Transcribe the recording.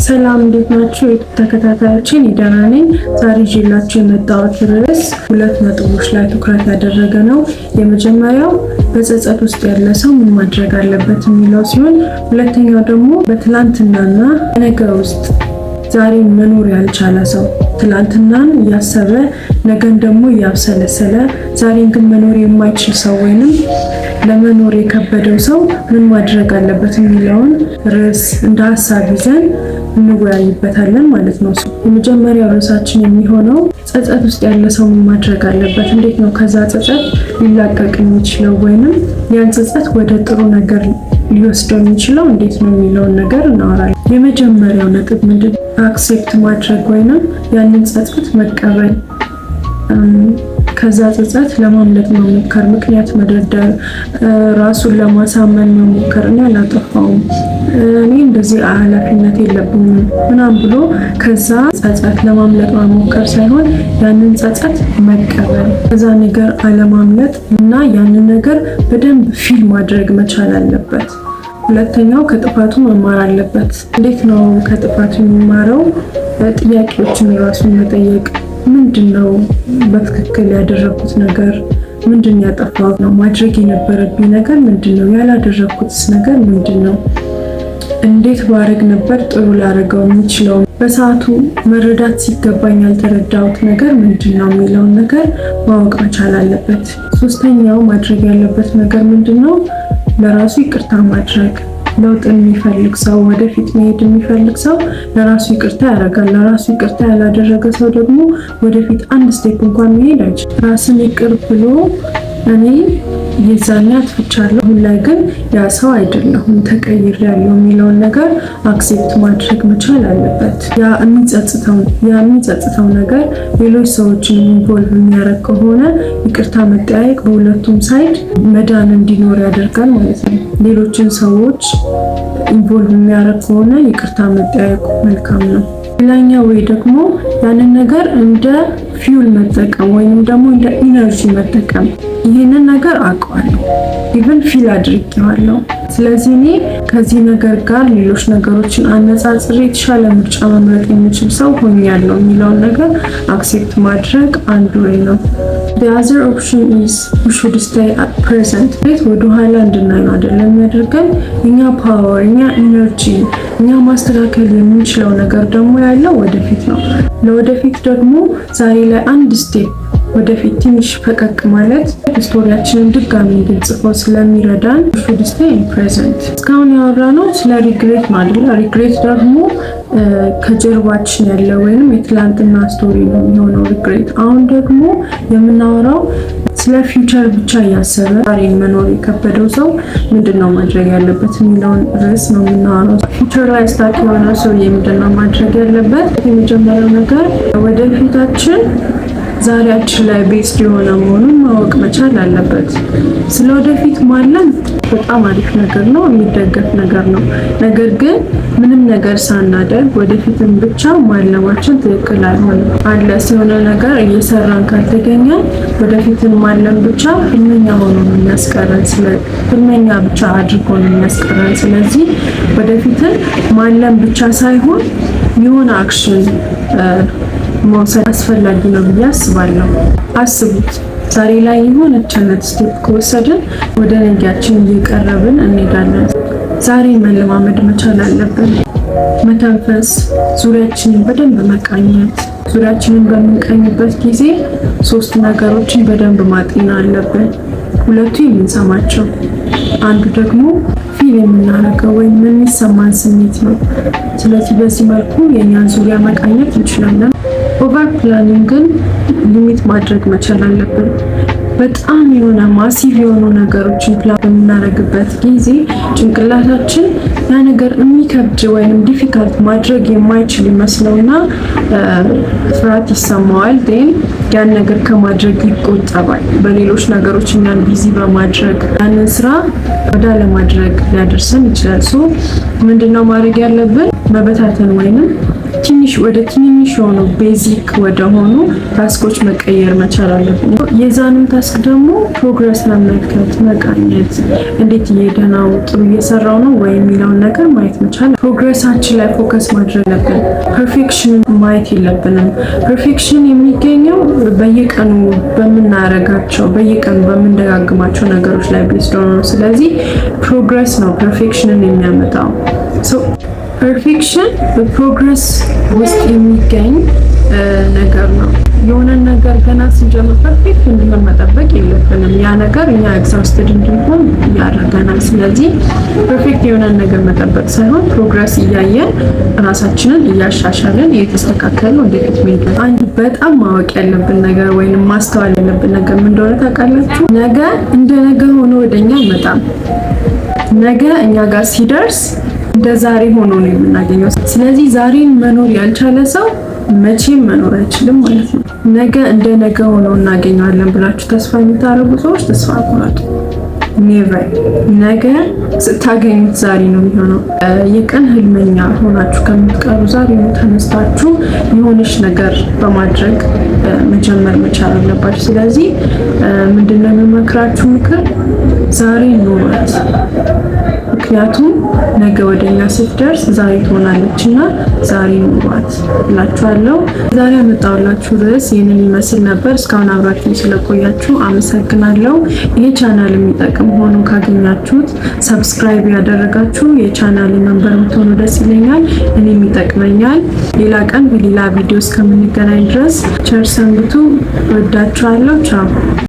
ሰላም እንዴት ናችሁ? ተከታታዮችን ደህና ነኝ። ዛሬ ይዤላችሁ የመጣሁት ርዕስ ሁለት ነጥቦች ላይ ትኩረት ያደረገ ነው። የመጀመሪያው በጸጸት ውስጥ ያለ ሰው ምን ማድረግ አለበት የሚለው ሲሆን፣ ሁለተኛው ደግሞ በትላንትናና ነገ ውስጥ ዛሬን መኖር ያልቻለ ሰው ትላንትናን እያሰበ ነገን ደግሞ እያብሰለሰለ ዛሬን ግን መኖር የማይችል ሰው ወይንም ለመኖር የከበደው ሰው ምን ማድረግ አለበት የሚለውን ርዕስ እንደ ሀሳብ ይዘን እንወያይበታለን ማለት ነው። የመጀመሪያው ርዕሳችን የሚሆነው ጸጸት ውስጥ ያለ ሰው ምን ማድረግ አለበት፣ እንዴት ነው ከዛ ጸጸት ሊላቀቅ የሚችለው ወይንም ያን ጸጸት ወደ ጥሩ ነገር ሊወስደው የሚችለው እንዴት ነው የሚለውን ነገር እናወራለን። የመጀመሪያው ነጥብ ምንድን ነው? አክሴፕት ማድረግ ወይንም ያንን ጸጸት መቀበል፣ ከዛ ጸጸት ለማምለጥ መሞከር፣ ምክንያት መደርደር፣ ራሱን ለማሳመን መሞከር፣ እኔ አላጠፋውም፣ እኔ እንደዚህ ኃላፊነት የለብኝም ምናምን ብሎ ከዛ ጸጸት ለማምለጥ መሞከር ሳይሆን ያንን ጸጸት መቀበል፣ ከዛ ነገር አለማምለጥ እና ያንን ነገር በደንብ ፊል ማድረግ መቻል አለበት። ሁለተኛው ከጥፋቱ መማር አለበት። እንዴት ነው ከጥፋቱ የሚማረው? ጥያቄዎችን ራሱን መጠየቅ። ምንድነው በትክክል ያደረኩት ነገር? ምንድን ያጠፋው ነው? ማድረግ የነበረብኝ ነገር ምንድነው? ያላደረኩትስ ነገር ምንድነው? እንዴት ባረግ ነበር ጥሩ ላደርገው የምችለው? በሰዓቱ መረዳት ሲገባኝ ያልተረዳሁት ነገር ምንድነው የሚለውን ነገር ማወቅ መቻል አለበት። ሶስተኛው ማድረግ ያለበት ነገር ምንድነው? ለራሱ ይቅርታ ማድረግ። ለውጥ የሚፈልግ ሰው፣ ወደፊት መሄድ የሚፈልግ ሰው ለራሱ ይቅርታ ያደርጋል። ለራሱ ይቅርታ ያላደረገ ሰው ደግሞ ወደፊት አንድ ስቴፕ እንኳን መሄድ አይችልም። ራስን ይቅር ብሎ እኔ የዛኔ አጥፍቻለሁ፣ አሁን ላይ ግን ያ ሰው አይደለሁም ተቀይሬያለሁ የሚለውን ነገር አክሴፕት ማድረግ መቻል አለበት። ያ የሚጸጽተው ነገር ሌሎች ሰዎችን ኢንቮልቭ የሚያደርግ ከሆነ ይቅርታ መጠያየቅ በሁለቱም ሳይድ መዳን እንዲኖር ያደርጋል ማለት ነው። ሌሎችን ሰዎች ኢንቮልቭ የሚያደርግ ከሆነ ይቅርታ መጠያየቁ መልካም ነው። ሌላኛው ወይ ደግሞ ያንን ነገር እንደ ፊውል መጠቀም ወይንም ደግሞ እንደ ኢነርጂ መጠቀም። ይህንን ነገር አውቀዋለሁ፣ ኢቭን ፊል አድርጌዋለሁ። ስለዚህ እኔ ከዚህ ነገር ጋር ሌሎች ነገሮችን አነጻጽሬ የተሻለ ምርጫ መምረጥ የሚችል ሰው ሆኛለሁ የሚለውን ነገር አክሴፕት ማድረግ አንዱ ወይ ነው። The other option is we should stay at present. ወደ ኋላ እንድናየው አይደለም የሚያደርገን። እኛ ፓወር፣ እኛ ኢነርጂ፣ እኛ ማስተካከል የምንችለው ነገር ደግሞ ያለው ወደፊት ነው። ለወደፊት ደግሞ ዛሬ ላይ አንድ ስቴፕ ወደፊት ትንሽ ፈቀቅ ማለት ስቶሪያችንን ድጋሚ እንድንጽፈው ስለሚረዳን should stay in present። እስካሁን ያወራነው ስለ ሪግሬት ነው አይደል? ሪግሬት ደግሞ ከጀርባችን ያለ ወይንም የትላንትና ስቶሪ ነው የሚሆነው ሪግሬት። አሁን ደግሞ የምናወራው ስለ ፊውቸር ብቻ እያሰበ ዛሬን መኖር የከበደው ሰው ምንድነው ማድረግ ያለበት የሚለውን ርዕስ ነው የምናወራው። ፊውቸር ላይ ስታክ የሆነ ሰው ምንድነው ማድረግ ያለበት? የመጀመሪያው ነገር ወደፊታችን ዛሬያችን ላይ ቤስድ የሆነ መሆኑን ማወቅ መቻል አለበት። ስለ ወደፊት ማለም በጣም አሪፍ ነገር ነው፣ የሚደገፍ ነገር ነው። ነገር ግን ምንም ነገር ሳናደርግ ወደፊትን ብቻ ማለማችን ትክክል አይሆንም። አለ የሆነ ነገር እየሰራን ካልተገኘ ወደፊትን ማለም ብቻ ህልመኛ ሆኖ ነው የሚያስቀረን። ህልመኛ ብቻ አድርጎ ነው የሚያስቀረን። ስለዚህ ወደፊትን ማለም ብቻ ሳይሆን የሆነ አክሽን መውሰድ አስፈላጊ ነው ብዬ አስባለሁ። አስቡት፣ ዛሬ ላይ የሆነች አይነት ስቴፕ ከወሰድን ወደ ነገያችን እየቀረብን እንሄዳለን። ዛሬ መለማመድ መቻል አለብን። መተንፈስ፣ ዙሪያችንን በደንብ መቃኘት። ዙሪያችንን በምንቃኝበት ጊዜ ሶስት ነገሮችን በደንብ ማጤን አለብን። ሁለቱ የምንሰማቸው፣ አንዱ ደግሞ ፊል የምናደርገው ወይም የሚሰማን ስሜት ነው። ስለዚህ በዚህ መልኩ የእኛን ዙሪያ መቃኘት እንችላለን። ኦቨር ፕላኒንግን ሊሚት ማድረግ መቻል አለብን። በጣም የሆነ ማሲቭ የሆኑ ነገሮችን ፕላን በምናደርግበት ጊዜ ጭንቅላታችን ያ ነገር የሚከብድ ወይም ዲፊካልት ማድረግ የማይችል ይመስለውና ፍርሃት ይሰማዋል። ዴን ያን ነገር ከማድረግ ይቆጠባል። በሌሎች ነገሮች እኛን ቢዚ በማድረግ ያንን ስራ ወደ አለማድረግ ሊያደርሰን ይችላል። ምንድነው ማድረግ ያለብን? መበታተን ወይንም ትንንሽ የሆኑ ቤዚክ ወደ ሆኑ ታስኮች መቀየር መቻል አለብን። የዛንም ታስክ ደግሞ ፕሮግረስ መመልከት፣ መቃኘት፣ እንዴት እየሄደ ነው፣ ጥሩ እየሰራው ነው ወይ የሚለውን ነገር ማየት መቻል። ፕሮግረሳችን ላይ ፎከስ ማድረግ አለብን። ፐርፌክሽን ማየት የለብንም። ፐርፌክሽን የሚገኘው በየቀኑ በምናረጋቸው በየቀኑ በምንደጋግማቸው ነገሮች ላይ ቤዝድ ነው። ስለዚህ ፕሮግረስ ነው ፐርፌክሽንን የሚያመጣው። ፐርፌክሽን በፕሮግረስ ውስጥ የሚገኝ ነገር ነው። የሆነ ነገር ገና ስንጀምር ፐርፌክት እንዲሆን መጠበቅ የለብንም። ያ ነገር እኛ ኤግዛውስትድ እንድንሆን ያደርገናል። ስለዚህ ፐርፌክት የሆነ ነገር መጠበቅ ሳይሆን ፕሮግረስ እያየን ራሳችንን እያሻሻልን እየተስተካከልን ወደፊት መሄድ። አንድ በጣም ማወቅ ያለብን ነገር ወይንም ማስተዋል ያለብን ነገር ምን እንደሆነ ታውቃላችሁ? ነገ እንደ ነገ ሆኖ ወደኛ አይመጣም። ነገ እኛ ጋር ሲደርስ እንደ ዛሬ ሆኖ ነው የምናገኘው። ስለዚህ ዛሬን መኖር ያልቻለ ሰው መቼም መኖር አይችልም ማለት ነው። ነገ እንደ ነገ ሆኖ እናገኘዋለን ብላችሁ ተስፋ የምታደርጉ ሰዎች ተስፋ አቁረጡ። ኔቨር። ነገ ስታገኙት ዛሬ ነው የሚሆነው። የቀን ህልመኛ ሆናችሁ ከምትቀሩ ዛሬ ነው ተነስታችሁ የሆነች ነገር በማድረግ መጀመር መቻል አለባችሁ። ስለዚህ ምንድነው የምመክራችሁ ምክር? ዛሬ ኑሯት። ምክንያቱም ነገ ወደኛ ስትደርስ ዛሬ ትሆናለች እና ዛሬ ኑሯት እላችኋለሁ። ዛሬ ያመጣሁላችሁ ርዕስ ይህንን ይመስል ነበር። እስካሁን አብራችሁን ስለቆያችሁ አመሰግናለሁ። ይሄ ቻናል የሚጠቅም ሆኖ ካገኛችሁት ሰብስክራይብ ያደረጋችሁ የቻናል ሜምበር ብትሆኑ ደስ ይለኛል፣ እኔም ይጠቅመኛል። ሌላ ቀን በሌላ ቪዲዮ እስከምንገናኝ ድረስ ቸር ሰንብቱ። ወዳችኋለሁ። ቻው